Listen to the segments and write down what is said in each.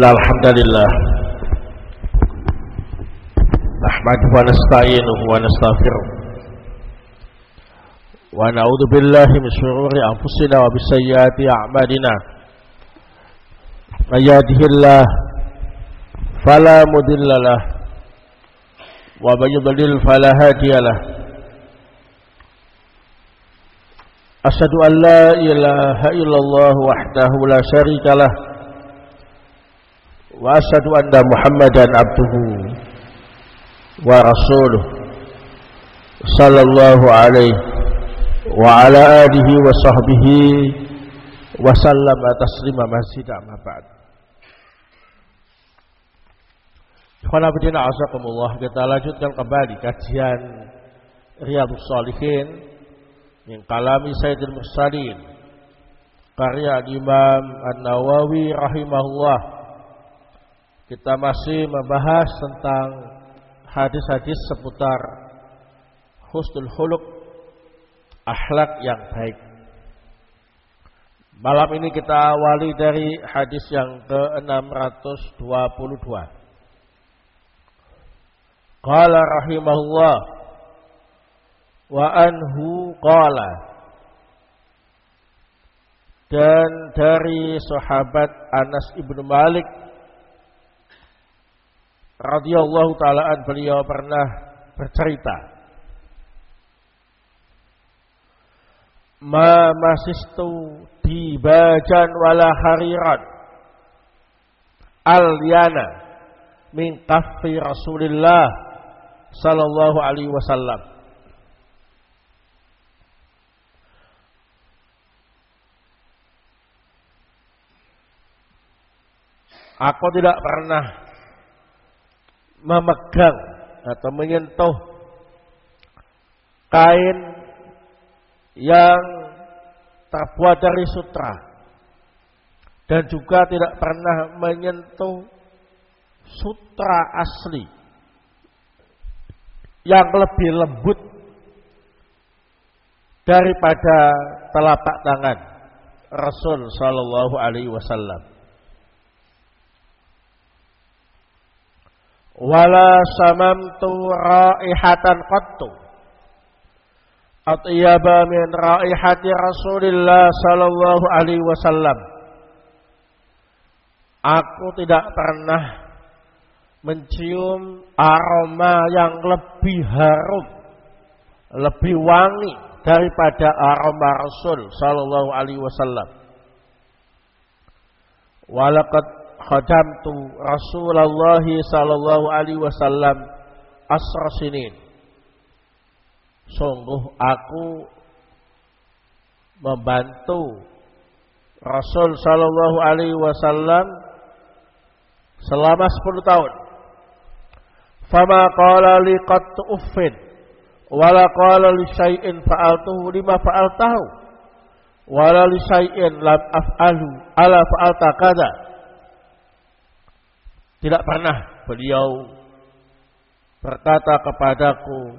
Alhamdulillah nahmaduhu wa nasta'inuhu wa nastaghfiruh wa na'udzu billahi min shururi anfusina wa min sayyiati a'malina may yahdihillahu fala mudilla lahu wa may yudlil fala hadiya lahu asyhadu an la ilaha illallah wahdahu la syarika lahu wa asyhadu anna Muhammadan abduhu wa rasuluh sallallahu alaihi wa ala alihi wa sahbihi wa sallama taslima mazid amma ba'd. Ikhwan fillah azakumullah, kita lanjutkan kembali kajian Riyadhus Shalihin min kalami Sayyidil Mursalin karya Imam An-Nawawi rahimahullah. Kita masih membahas tentang hadis-hadis seputar husnul khuluq, akhlak yang baik. Malam ini kita awali dari hadis yang ke-622. Qala rahimahullah wa anhu qala, dan dari sahabat Anas ibnu Malik radhiyallahu ta'ala, beliau pernah bercerita, ma masistu dibajan wala hariran alyana min kaffi Rasulillah sallallahu alaihi wasallam. Aku tidak pernah memegang atau menyentuh kain yang terbuat dari sutra, dan juga tidak pernah menyentuh sutra asli yang lebih lembut daripada telapak tangan Rasul sallallahu alaihi wasallam. Wala samamtu raihatan qattu atyaba min raihati Rasulillah sallallahu alaihi wasallam. Aku tidak pernah mencium aroma yang lebih harum, lebih wangi daripada aroma Rasul sallallahu alaihi wasallam. Walaqad khadamtu Rasulullah sallallahu alaihi wasallam asra sinin. Sungguh aku membantu Rasul sallallahu alaihi wasallam selama 10 tahun. Fama qala li qat uffin wala qala li syai'in fa'altuhu lima fa'altahu wala li syai'in lam af'alu ala fa'alta kadza. Tidak pernah beliau berkata kepadaku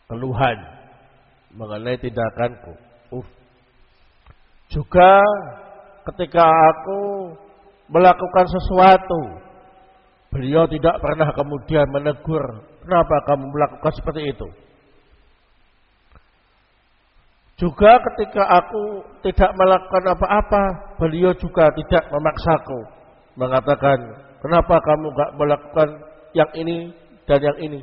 keluhan mengenai tindakanku. Juga ketika aku melakukan sesuatu, beliau tidak pernah kemudian menegur, kenapa kamu melakukan seperti itu. Juga ketika aku tidak melakukan apa-apa, beliau juga tidak memaksaku, mengatakan, kenapa kamu enggak melakukan yang ini dan yang ini.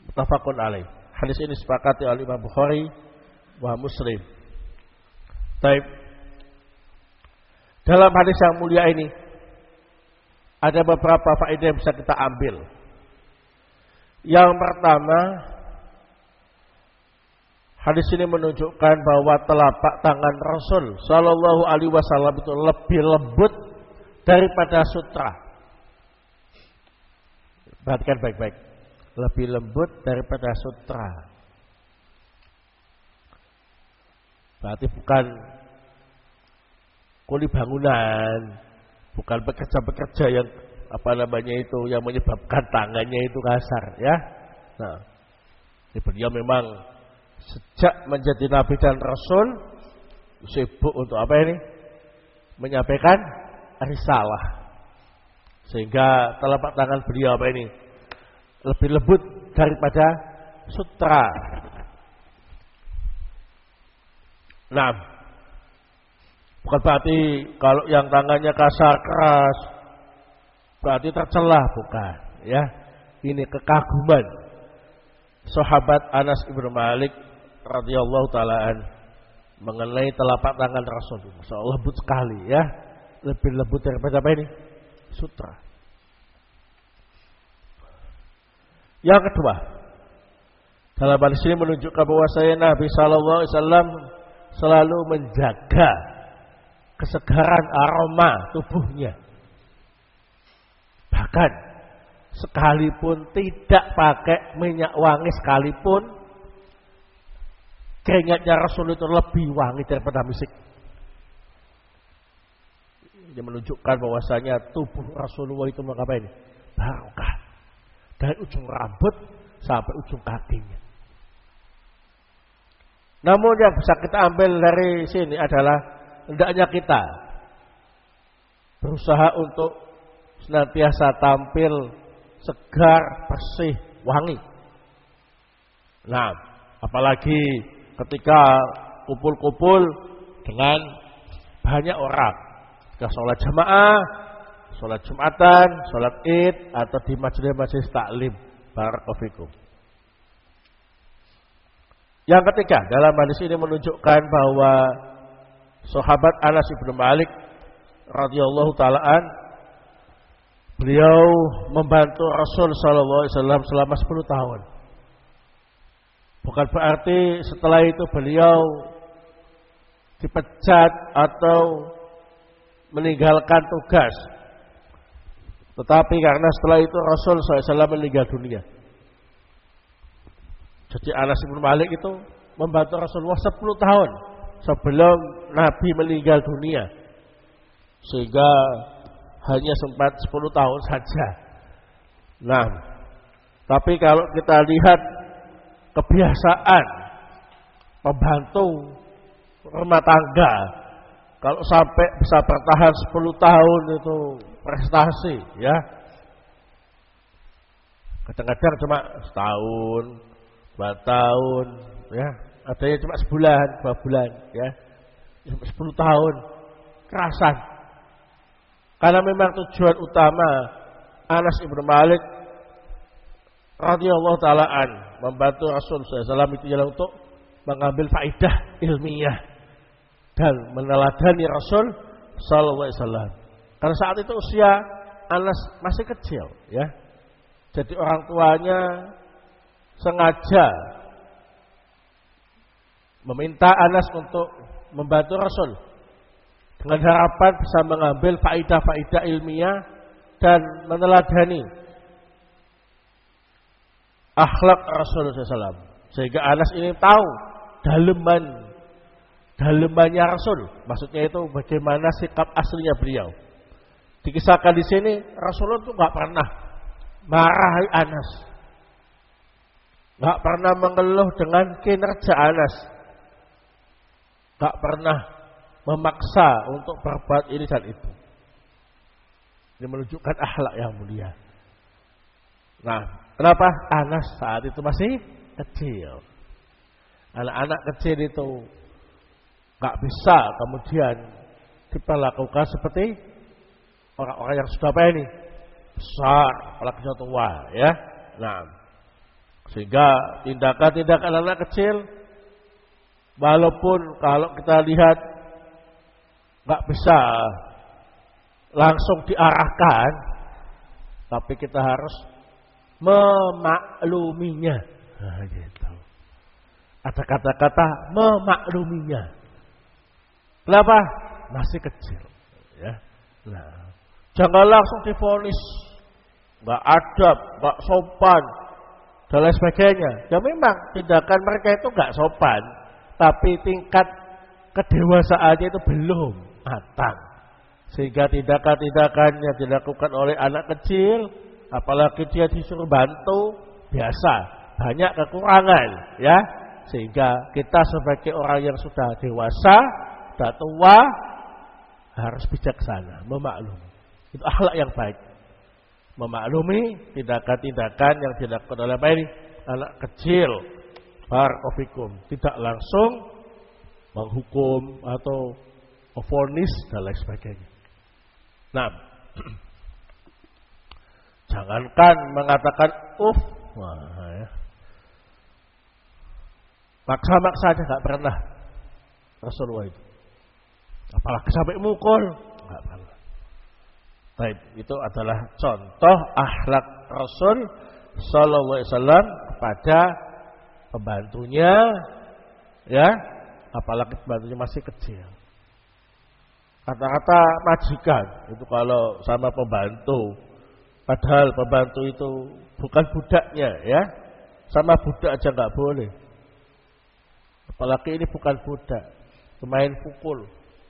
Muttafaqun alaih. Hadis ini disepakati oleh Imam Bukhari wa Muslim. Baik. Dalam hadis yang mulia ini ada beberapa faedah yang bisa kita ambil. Yang pertama, hadis ini menunjukkan bahwa telapak tangan Rasul sallallahu alaihi wasallam itu lebih lembut daripada sutra. Perhatikan baik-baik. Lebih lembut daripada sutra. Berarti bukan kuli bangunan, bukan pekerja-pekerja yang yang menyebabkan tangannya itu kasar, ya. Nah, beliau memang sejak menjadi nabi dan rasul sibuk untuk apa ini? Menyampaikan risalah. Sehingga telapak tangan beliau apa ini? Lebih lembut daripada sutra. Nah, bukan berarti kalau yang tangannya kasar keras berarti tercelah, bukan, ya. Ini kekaguman sahabat Anas ibnu Malik radhiyallahu taalaan mengenai telapak tangan Rasul. Masya Allah, lembut sekali, ya. Lebih lembut daripada apa ini? Sutra. Yang kedua, dalam hadis ini menunjukkan bahwa Nabi sallallahu alaihi wasallam selalu menjaga kesegaran aroma tubuhnya. Bahkan sekalipun tidak pakai minyak wangi sekalipun, keringatnya Rasul itu lebih wangi daripada misik. Ini menunjukkan bahwasanya tubuh Rasulullah itu mengapa ini? Barokah. Dari ujung rambut sampai ujung kakinya. Namun yang bisa kita ambil dari sini adalah hendaknya kita berusaha untuk senantiasa tampil segar, bersih, wangi. Nah, apalagi ketika kumpul-kumpul dengan banyak orang, ketika sholat jamaah, sholat Jumatan, sholat Id, atau di majelis-majelis taklim. Barakallahu fikum. Yang ketiga, dalam hadis ini menunjukkan bahwa sahabat Anas ibnu Malik radhiyallahu taalaan, beliau membantu Rasul sallallahu alaihi wasallam selama 10 tahun. Bukan berarti setelah itu beliau dipecat atau meninggalkan tugas. Tetapi karena setelah itu Rasul SAW meninggal dunia. Jadi Anas bin Malik itu membantu Rasulullah 10 tahun sebelum Nabi meninggal dunia. Sehingga hanya sempat 10 tahun saja. Nah, tapi kalau kita lihat kebiasaan pembantu rumah tangga, kalau sampai bisa bertahan 10 tahun itu prestasi, ya. Kadang-kadang cuma setahun, 2 tahun, ya. Ada yang cuma sebulan, 2 bulan, ya. 10 tahun, kerasan. Karena memang tujuan utama Anas ibnu Malik radhiyallahu taalaan membantu Rasul SAW itu ialah untuk mengambil faidah ilmiah dan meneladani Rasul sallallahu alaihi wasallam. Karena saat itu usia Anas masih kecil, ya. Jadi orang tuanya sengaja meminta Anas untuk membantu Rasul dengan harapan bisa mengambil faidah-faidah ilmiah dan meneladani akhlak Rasulullah SAW. Sehingga Anas ini tahu dalemannya Rasul. Maksudnya itu bagaimana sikap aslinya beliau. Dikisahkan di sini Rasulullah itu nggak pernah marahi Anas, nggak pernah mengeluh dengan kinerja Anas, nggak pernah memaksa untuk berbuat ini dan itu. Ini menunjukkan akhlak yang mulia. Nah, kenapa? Anas saat itu masih kecil. Anak-anak kecil itu nggak bisa kemudian diperlakukan seperti orang-orang yang sudah apa ini? Besar, apalagi sudah tua, ya. Nah, sehingga tindakan-tindakan anak kecil, walaupun kalau kita lihat nggak bisa langsung diarahkan, tapi kita harus memakluminya. Nah, gitu. Ada kata-kata memakluminya. Kenapa? Masih kecil, ya. Nah, jangan langsung divonis nggak adab, nggak sopan, dan lain sebagainya. Ya memang tindakan mereka itu nggak sopan, tapi tingkat kedewasaannya itu belum matang. Sehingga tindakan-tindakan yang dilakukan oleh anak kecil, apalagi dia disuruh bantu, biasa, banyak kekurangan, ya. Sehingga kita sebagai orang yang sudah dewasa sudah tua harus bijaksana, memaklumi. Itu akhlak yang baik. Memaklumi tindakan-tindakan yang dilakukan oleh anak kecil. Barakofikum. Tidak langsung menghukum atau vonis dan lain sebagainya. Nah, jangankan mengatakan ya. Maksa-maksa aja nggak pernah Rasulullah itu. Apalagi sampai mukul, nggak pernah. Baik, itu adalah contoh akhlak Rasul Sallallahu Alaihi Wasallam kepada pembantunya, ya, apalagi pembantunya masih kecil. Kata-kata majikan itu kalau sama pembantu, padahal pembantu itu bukan budaknya, ya, sama budak aja nggak boleh. Apalagi ini bukan budak, main pukul,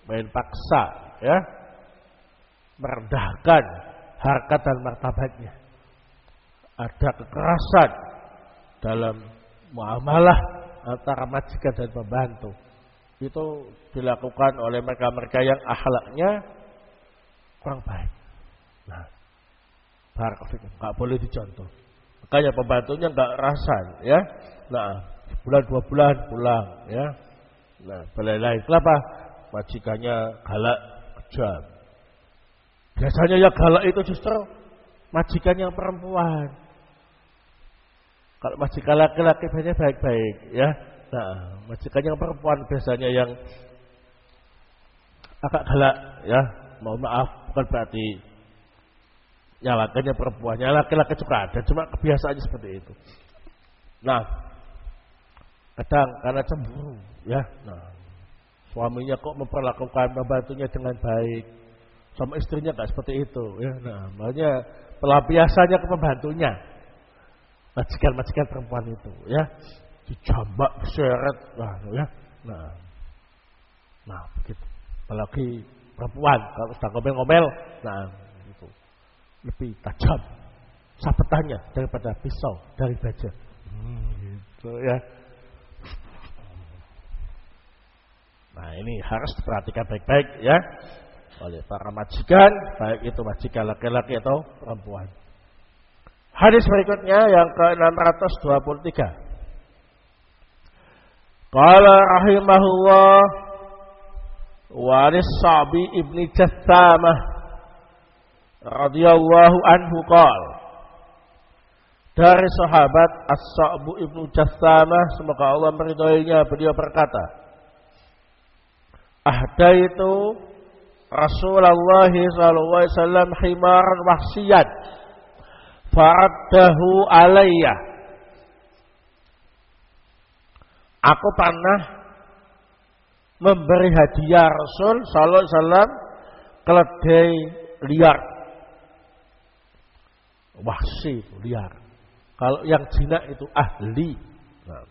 main paksa, ya, merendahkan harkat dan martabatnya. Ada kekerasan dalam muamalah antara majikan dan pembantu. Itu dilakukan oleh mereka-mereka yang akhlaknya kurang baik. Nah, barakallahu, nggak boleh dicontoh. Makanya pembantunya nggak rasan, ya. Nah, bulan 2 bulan pulang, ya. Nah, belai-belai. Kenapa? Majikannya galak, kejam. Biasanya yang galak itu justru majikan yang perempuan. Kalau majikan laki-laki biasanya baik-baik, ya. Nah, majikan yang perempuan biasanya yang agak galak, ya. Mohon maaf, bukan berarti nyalakannya perempuannya, laki-laki juga ada, cuma kebiasaannya seperti itu. Nah, kadang karena cemburu, ya. Nah, suaminya kok memperlakukan pembantunya dengan baik, sama istrinya nggak seperti itu, ya. Nah, makanya pelampiasannya ke pembantunya, majikan-majikan perempuan itu, ya, dijambak, diseret, ya. Nah, begitu. Apalagi perempuan kalau sudah ngomel-ngomel, nah, itu lebih tajam sabetannya daripada pisau dari baja, gitu, ya. Nah, ini harus diperhatikan baik-baik, ya, oleh para majikan, baik itu majikan laki-laki atau perempuan. Hadis berikutnya yang ke-623. Qala rahimahullah wa as-Sa'bi ibni Jassamah radhiyallahu anhu qala, dari sahabat As-Sa'bu ibnu Jassamah, semoga Allah meridhoinya, beliau berkata, ahdaitu Rasulullah sallallahu alaihi wasallam himaran wahsiyan fa'addahu alayya. Aku pernah memberi hadiah Rasul sallallahu alaihi wasallam keledai liar. Wahsi itu liar. Kalau yang jinak itu ahli. Nah.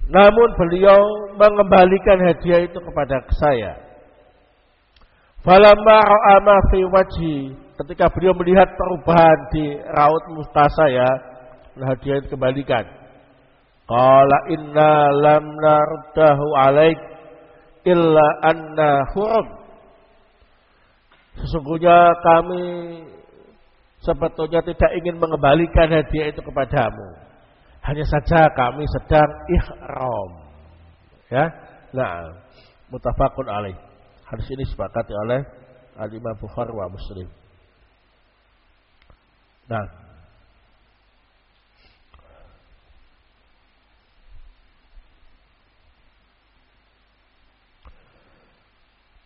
Namun beliau mengembalikan hadiah itu kepada saya. Falamma ra'a ma fi wajhi, ketika beliau melihat perubahan di raut muka saya, hadiah itu kembalikan. Qala inna lam naruddahu alaik illa anna hurum. Sesungguhnya kami sebetulnya tidak ingin mengembalikan hadiah itu kepadamu. Hanya saja kami sedang ihram. Ya. Nah, muttafaqun alaih. Hadis ini disepakati oleh Al-Imam Bukhari wa Muslim. Nah,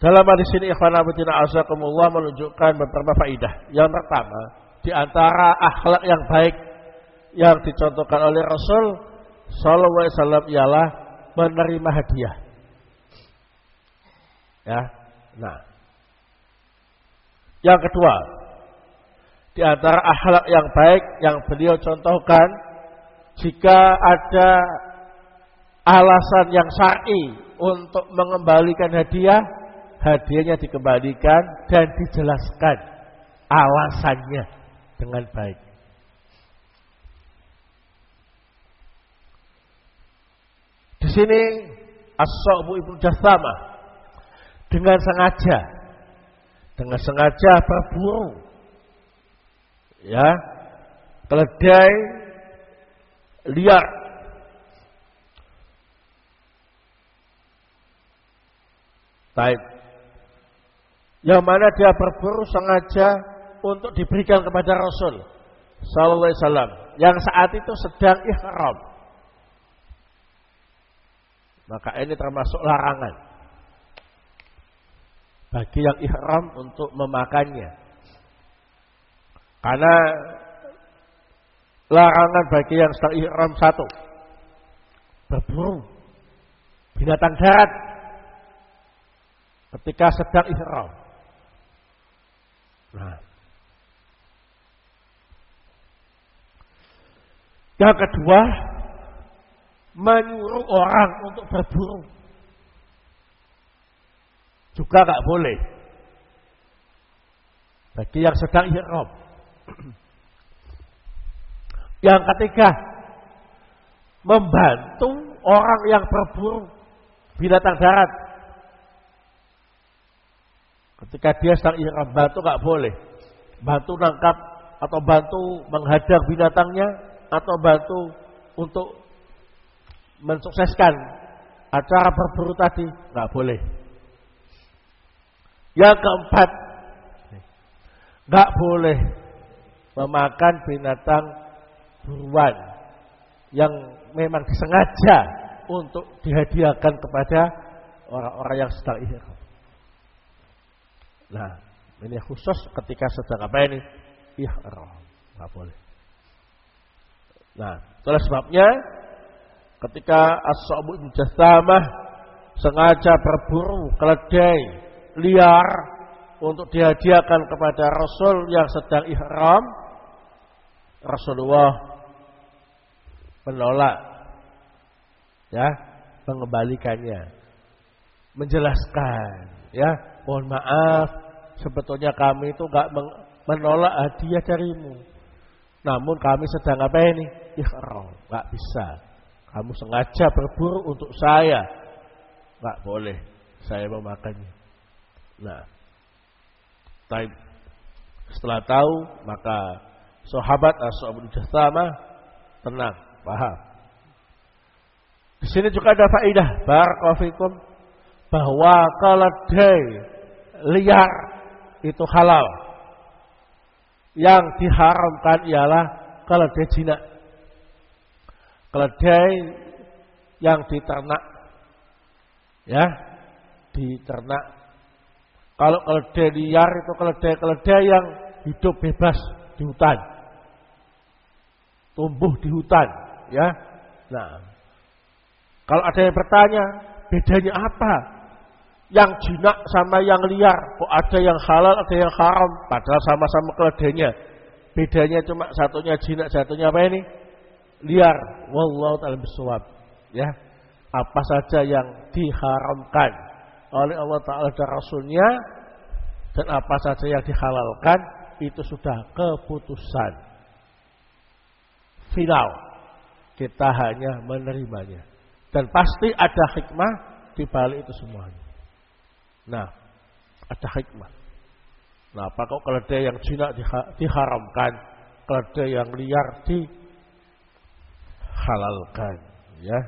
dalam hadis ini ikhwan fillah azakumullah menunjukkan beberapa faidah. Yang pertama, di antara akhlak yang baik yang dicontohkan oleh Rasul sallallahu alaihi wasallam ialah menerima hadiah. Ya. Nah, yang kedua, di antara akhlak yang baik yang beliau contohkan, jika ada alasan yang syar'i untuk mengembalikan hadiah, hadiahnya dikembalikan dan dijelaskan alasannya dengan baik. Di sini As-Sa'bu ibnu Jassamah dengan sengaja berburu, ya, keledai liar. Baik. Yang mana dia berburu sengaja untuk diberikan kepada Rasul sallallahu alaihi wasallam yang saat itu sedang ihram. Maka ini termasuk larangan bagi yang ihram untuk memakannya. Karena larangan bagi yang sedang ihram satu, berburu binatang darat ketika sedang ihram. Nah, yang kedua, menyuruh orang untuk berburu juga nggak boleh bagi yang sedang ihram. Yang ketiga, membantu orang yang berburu binatang darat ketika dia sedang ihram, bantu nggak boleh. Bantu nangkap atau bantu menghadang binatangnya atau bantu untuk mensukseskan acara berburu tadi, nggak boleh. Yang keempat, nggak boleh memakan binatang buruan yang memang disengaja untuk dihadiahkan kepada orang-orang yang sedang ihram. Nah, ini khusus ketika sedang apa ini? Ihram, nggak boleh. Nah, itulah sebabnya ketika As-Sa'bu ibnu Jassamah sengaja berburu keledai liar untuk dihadiahkan kepada Rasul yang sedang ihram, Rasulullah menolak, ya, mengembalikannya, menjelaskan, ya, mohon maaf, sebetulnya kami itu enggak menolak hadiah darimu, namun kami sedang apa ini? Ihram, enggak bisa. Kamu sengaja berburu untuk saya, enggak boleh saya memakannya. Nah, setelah tahu, maka sahabat As-Sa'bu ibnu Jassamah tenang, paham. Di sini juga ada faedah barakallahu fikum bahwa keledai liar itu halal. Yang diharamkan ialah keledai jinak. Keledai yang diternak, ya, diternak. Kalau keledai liar itu keledai yang hidup bebas di hutan, tumbuh di hutan, ya. Nah, kalau ada yang bertanya, bedanya apa? Yang jinak sama yang liar, kok ada yang halal, ada yang haram, padahal sama-sama keledainya. Bedanya cuma satunya jinak, satunya apa ini? Liar. Wallahu ta'ala bishawab. Ya, apa saja yang diharamkan oleh Allah Ta'ala dan Rasulnya dan apa saja yang dihalalkan itu sudah keputusan final. Kita hanya menerimanya dan pasti ada hikmah di balik itu semuanya. Nah, ada hikmah. Nah, apa kok keledai yang jinak diharamkan, keledai yang liar dihalalkan, ya?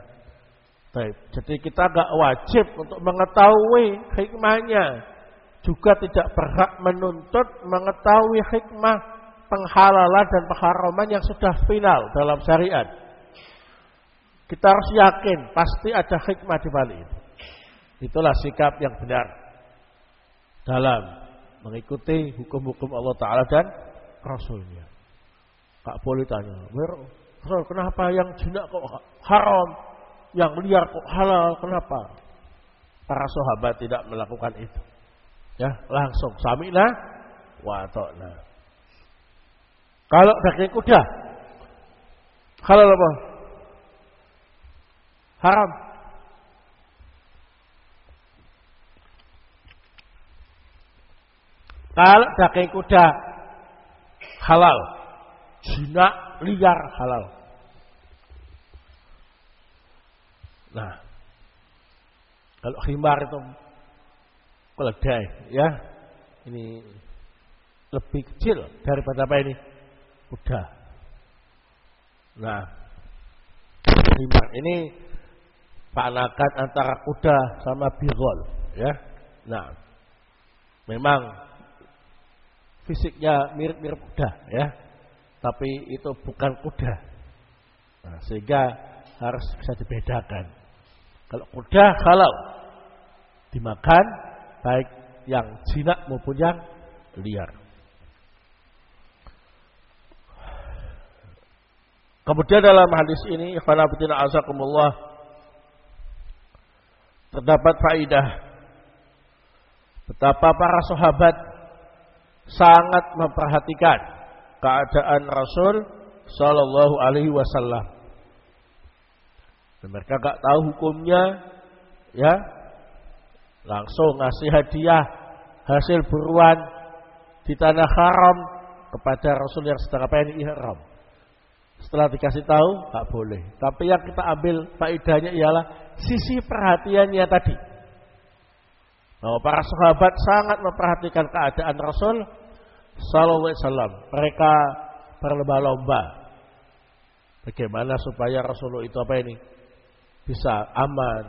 Baik, jadi kita enggak wajib untuk mengetahui hikmahnya, juga tidak berhak menuntut mengetahui hikmah penghalalan dan pengharaman yang sudah final dalam syariat. Kita harus yakin pasti ada hikmah di balik itu. Itulah sikap yang benar dalam mengikuti hukum-hukum Allah Ta'ala dan Rasulnya. Tak boleh tanya, Rasul, kenapa yang jinak kok haram, yang liar kok halal, kenapa? Para sahabat tidak melakukan itu. Ya, langsung sami'na wa ata'na. Kalau daging kuda halal apa? Haram. Kalau daging kuda halal, jinak liar halal. Nah, Kalau khimar itu keledai, ya. Ini lebih kecil daripada apa ini? Kuda. Nah, khimar ini panakan antara kuda sama bigol, ya. Nah, memang fisiknya mirip-mirip kuda, ya. Tapi itu bukan kuda. Nah, sehingga harus bisa dibedakan. Kalau kuda halal dimakan, baik yang jinak maupun yang liar. Kemudian dalam hadis ini, ikhwanabitina azakumullah, terdapat faidah betapa para sahabat sangat memperhatikan keadaan Rasul Sallallahu Alaihi Wasallam. Mereka gak tahu hukumnya, ya, langsung ngasih hadiah hasil buruan di tanah haram kepada Rasul yang sedang apa ini ihram. Setelah dikasih tahu, tak boleh. Tapi yang kita ambil faedahnya ialah sisi perhatiannya tadi. Bahwa para sahabat sangat memperhatikan keadaan Rasul Sallallahu Alaihi Wasallam. Mereka berlomba-lomba bagaimana supaya Rasulullah itu apa ini bisa aman,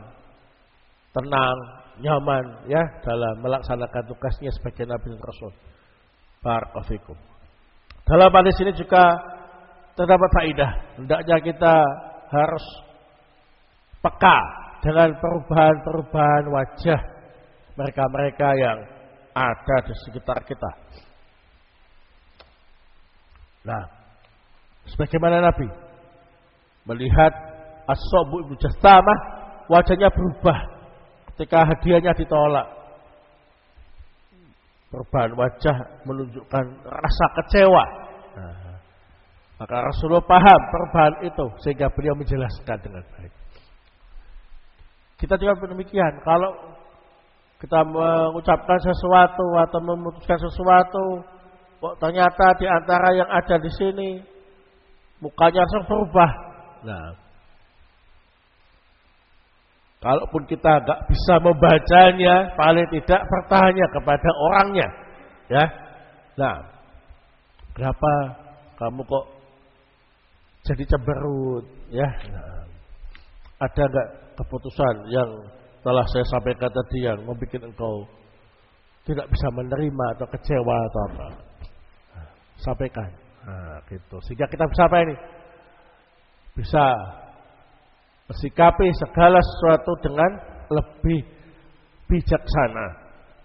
tenang, nyaman, ya, dalam melaksanakan tugasnya sebagai Nabi dan Rasul. Barakallahu fikum. Dalam hadis ini juga terdapat faedah, hendaknya kita harus peka dengan perubahan-perubahan wajah mereka-mereka yang ada di sekitar kita. Nah, sebagaimana Nabi melihat As-Sabu Ibnu Jastamah, wajahnya berubah ketika hadiahnya ditolak. Perubahan wajah menunjukkan rasa kecewa. Nah, maka Rasulullah paham perubahan itu sehingga beliau menjelaskan dengan baik. Kita juga demikian. Kalau kita mengucapkan sesuatu atau memutuskan sesuatu, kok ternyata di antara yang ada di sini mukanya langsung berubah. Nah, kalaupun kita gak bisa membacanya, paling tidak bertanya kepada orangnya, ya. Nah, kenapa kamu kok jadi cemberut, ya? Nah, ada gak keputusan yang telah saya sampaikan tadi yang membuat engkau tidak bisa menerima atau kecewa atau apa? Nah, sampaikan. Nah, gitu. Sehingga kita bisa apa ini? Bisa mensikapi segala sesuatu dengan lebih bijaksana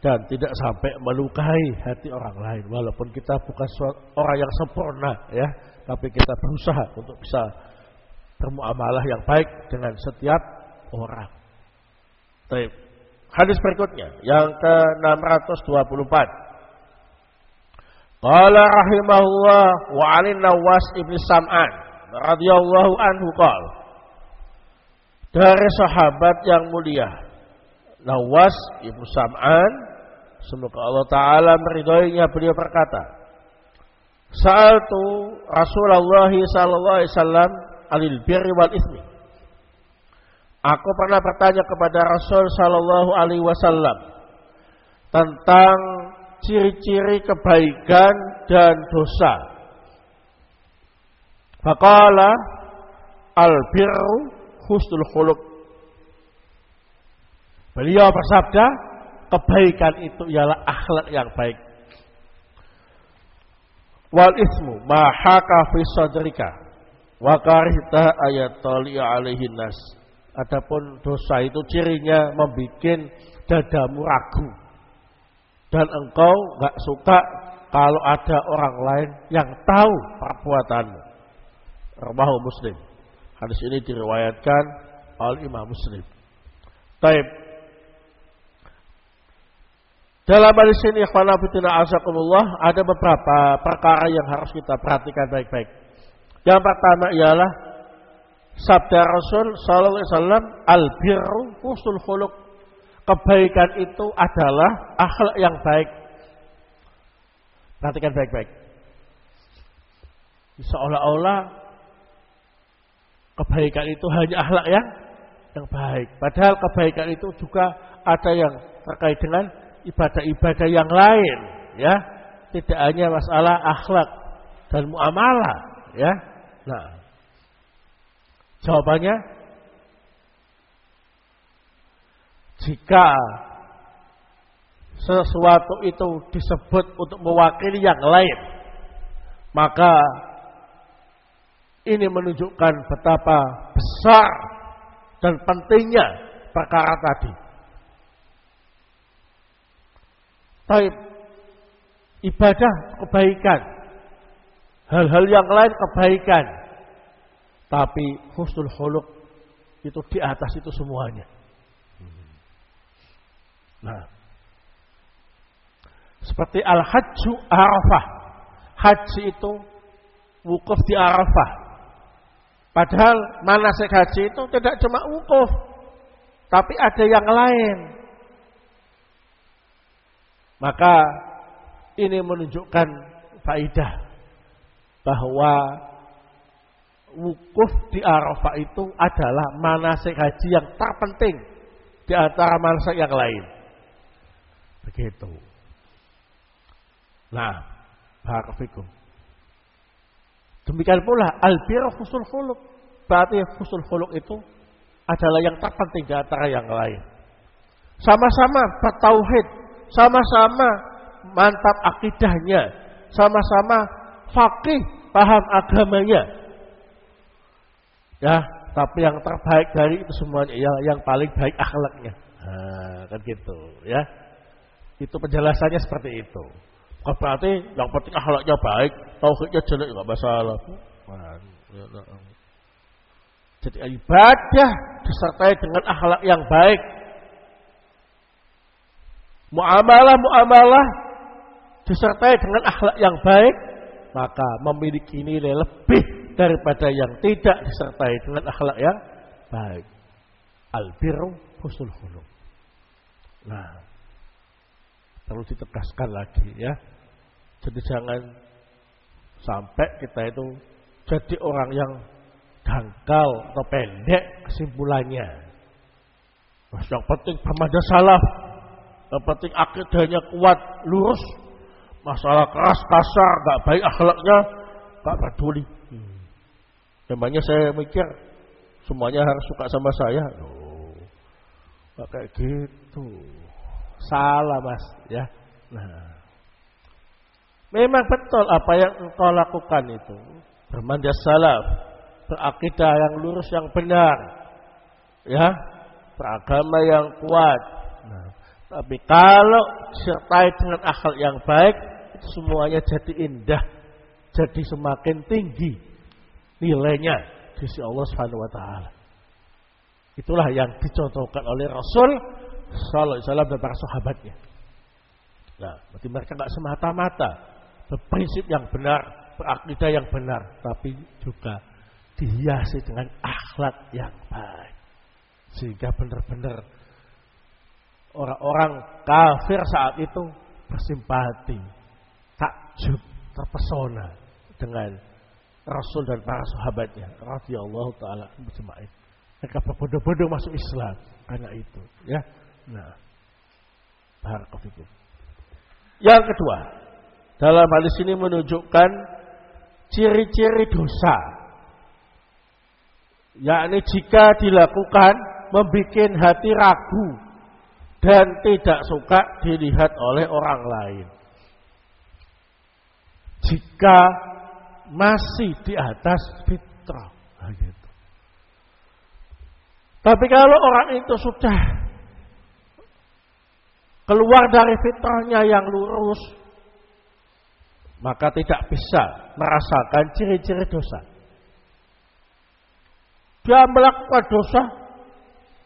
dan tidak sampai melukai hati orang lain. Walaupun kita bukan orang yang sempurna, ya, tapi kita berusaha untuk bisa bermuamalah yang baik dengan setiap orang. Baik. Hadis berikutnya yang ke-624. Qala rahimahullah wa 'an Nawas ibn Sam'an radhiyallahu anhu qala, dari sahabat yang mulia Nawas ibn Sam'an, semoga Allah Ta'ala meridhoinya, beliau berkata, Sa'altu Rasulullah sallallahu alaihi wasallam anil birri wal ismi. Aku pernah bertanya kepada Rasul sallallahu alaihi wasallam tentang ciri-ciri kebaikan dan dosa. Faqala al-birru husnul khuluq. Beliau bersabda, kebaikan itu ialah akhlak yang baik. Wal ismu ma haka fi sadrika wa karihta ayatali alaihin nas. Adapun dosa itu cirinya membikin dadamu ragu dan engkau enggak suka kalau ada orang lain yang tahu perbuatanmu. Rawahu Muslim. Hadis ini diriwayatkan oleh Imam Muslim. Taib. Dalam hadis ini ikhwan fillah azakumullah, ada beberapa perkara yang harus kita perhatikan baik-baik. Yang pertama ialah sabda Rasul sallallahu alaihi wasallam, al-birru husnul khuluq. Kebaikan itu adalah akhlak yang baik. Perhatikan baik-baik. Seolah-olah kebaikan itu hanya akhlak yang yang baik. Padahal kebaikan itu juga ada yang terkait dengan ibadah-ibadah yang lain, ya. Tidak hanya masalah akhlak dan muamalah, ya. Nah, jawabannya, jika sesuatu itu disebut untuk mewakili yang lain, maka ini menunjukkan betapa besar dan pentingnya perkara tadi. Baik, ibadah kebaikan, hal-hal yang lain kebaikan, tapi husnul khuluq itu di atas itu semuanya. Nah, seperti al-hajju Arafah, haji itu wukuf di Arafah. Padahal manasik haji itu tidak cuma wukuf, tapi ada yang lain. Maka ini menunjukkan faidah bahwa wukuf di Arafah itu adalah manasik haji yang terpenting di antara manasik yang lain. Begitu. Nah, barakallahu. Demikian pula al-birru husnul khuluq. Berarti husnul khuluq itu adalah yang terpenting di antara yang lain. Sama-sama bertauhid, sama-sama mantap akidahnya, sama-sama faqih, paham agamanya. Ya, tapi yang terbaik dari itu semuanya yang paling baik akhlaknya. Nah, kan gitu, ya. Itu penjelasannya seperti itu. Bukan berarti yang penting akhlaknya baik, tauhidnya jelek enggak masalah. Jadi ibadah disertai dengan akhlak yang baik. Muamalah disertai dengan akhlak yang baik, maka memiliki nilai lebih daripada yang tidak disertai dengan akhlak yang baik. Al-birru husnul khuluq. Nah, perlu ditegaskan lagi, ya. Jadi jangan sampai kita itu jadi orang yang dangkal atau pendek kesimpulannya. Yang penting bermanhaj salaf, yang penting akidahnya kuat, lurus. Masalah keras, kasar, gak baik akhlaknya, gak peduli. Memangnya saya mikir semuanya harus suka sama saya? Loh, gak kayak gitu. Salah, Mas, ya. Nah, memang betul apa yang engkau lakukan itu bermanhaj salaf, berakidah yang lurus, yang benar, ya, beragama yang kuat. Nah, tapi kalau disertai dengan akhlak yang baik, itu semuanya jadi indah, jadi semakin tinggi nilainya di sisi Allah Subhanahu wa taala. Itulah yang dicontohkan oleh Rasul sallallahu alaihi wasallam dan para sahabatnya. Nah, berarti mereka enggak semata-mata berprinsip yang benar, berakidah yang benar, tapi juga dihiasi dengan akhlak yang baik. Sehingga benar-benar orang-orang kafir saat itu bersimpati, takjub, terpesona dengan Rasul dan para sahabatnya radhiyallahu taala ajma'in. Mereka berbondong-bondong masuk Islam karena itu, ya. Nah, barakallahu. Yang kedua, dalam hadis ini menunjukkan ciri-ciri dosa, yakni jika dilakukan membuat hati ragu dan tidak suka dilihat oleh orang lain. Jika masih di atas fitrah, gitu. Tapi kalau orang itu sudah keluar dari fitrahnya yang lurus, maka tidak bisa merasakan ciri-ciri dosa. Dia melakukan dosa,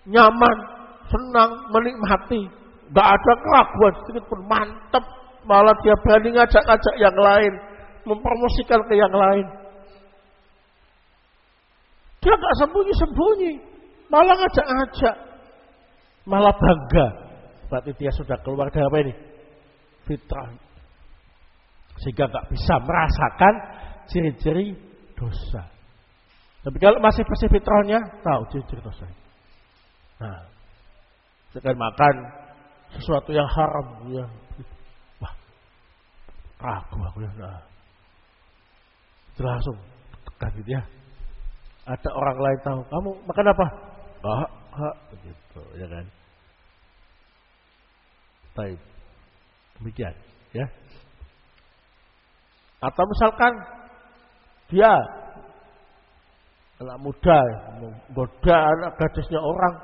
nyaman, senang, menikmati, gak ada keraguan sedikit pun, mantap. Malah dia berani ngajak-ngajak yang lain, mempromosikan ke yang lain. Dia gak sembunyi-sembunyi, malah ngajak-ngajak, malah bangga. Berarti dia sudah keluar dari apa ini? Fitrah. Sehingga gak bisa merasakan ciri-ciri dosa. Tapi kalau masih fitrahnya, tahu ciri-ciri dosa. Nah, sekarang makan sesuatu yang haram, ya. Wah, ragu aku ya. Nah, langsung tekan gitu ya. Ada orang lain tahu, kamu makan apa? Begitu, ya kan. Baik, demikian, ya. Atau misalkan dia anak muda menggoda anak gadisnya orang,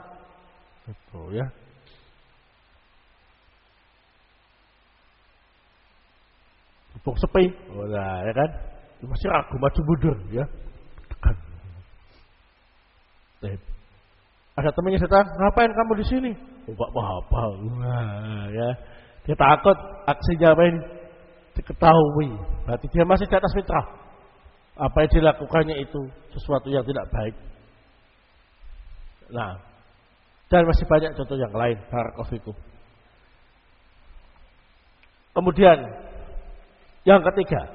gitu ya. Mumpung sepi, nah, ya kan, masih ragu maju mundur, ya. Tekan. Ada temannya datang, ngapain kamu di sini? Enggak apa-apa, nah, ya. Dia takut aksinya apa ini diketahui, berarti dia masih di atas fitrah. Apa yang dilakukannya itu sesuatu yang tidak baik. Nah, dan masih banyak contoh yang lain. Barakallahu fikum. Kemudian yang ketiga,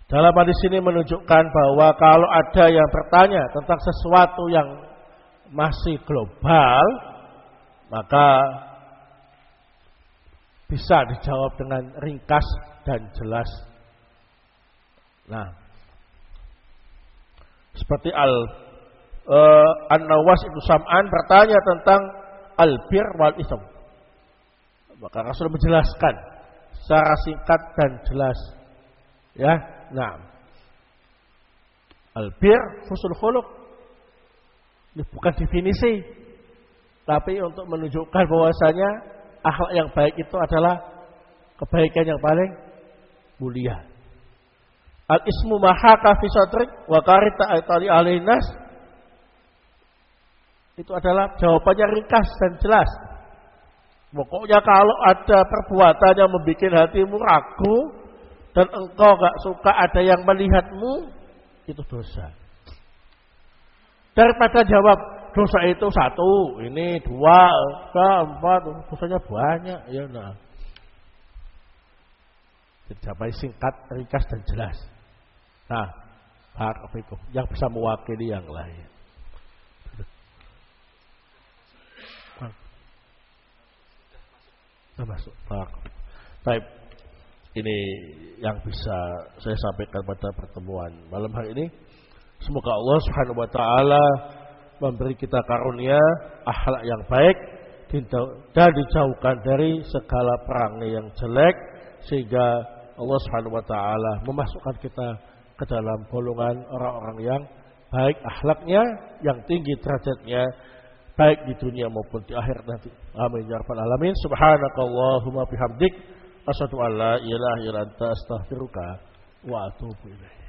dalam hadis ini menunjukkan bahwa kalau ada yang bertanya tentang sesuatu yang masih global, maka bisa dijawab dengan ringkas dan jelas. Nah, seperti An-Nawas Ibnu Sam'an bertanya tentang al-bir wal ism. Maka Rasul menjelaskan secara singkat dan jelas. Ya, nah, al-bir husnul khuluq. Ini bukan definisi, tapi untuk menunjukkan bahwasanya akhlak yang baik itu adalah kebaikan yang paling mulia. Al-ismu mahaka fi sadrik wa karita aitali alinas. Itu adalah jawabannya ringkas dan jelas. Pokoknya kalau ada perbuatan yang membuat hatimu ragu dan engkau gak suka ada yang melihatmu, itu dosa. Daripada jawab dosa itu 1, ini 2, 3, 4, dosanya banyak, ya nah. Dijawabai singkat, ringkas dan jelas. Nah, yang bisa mewakili yang lain. Masuk. Baik. Ini yang bisa saya sampaikan pada pertemuan malam hari ini. Semoga Allah Subhanahu wa taala memberi kita karunia akhlak yang baik dan dijauhkan dari segala perangai yang jelek, sehingga Allah Subhanahu wa taala memasukkan kita ke dalam golongan orang-orang yang baik akhlaknya, yang tinggi derajatnya, baik di dunia maupun di akhirat nanti. Amin ya rabbal alamin. Subhanakallahumma bihamdik asyhadu an la ilaha illa anta astaghfiruka wa atubu ilaik.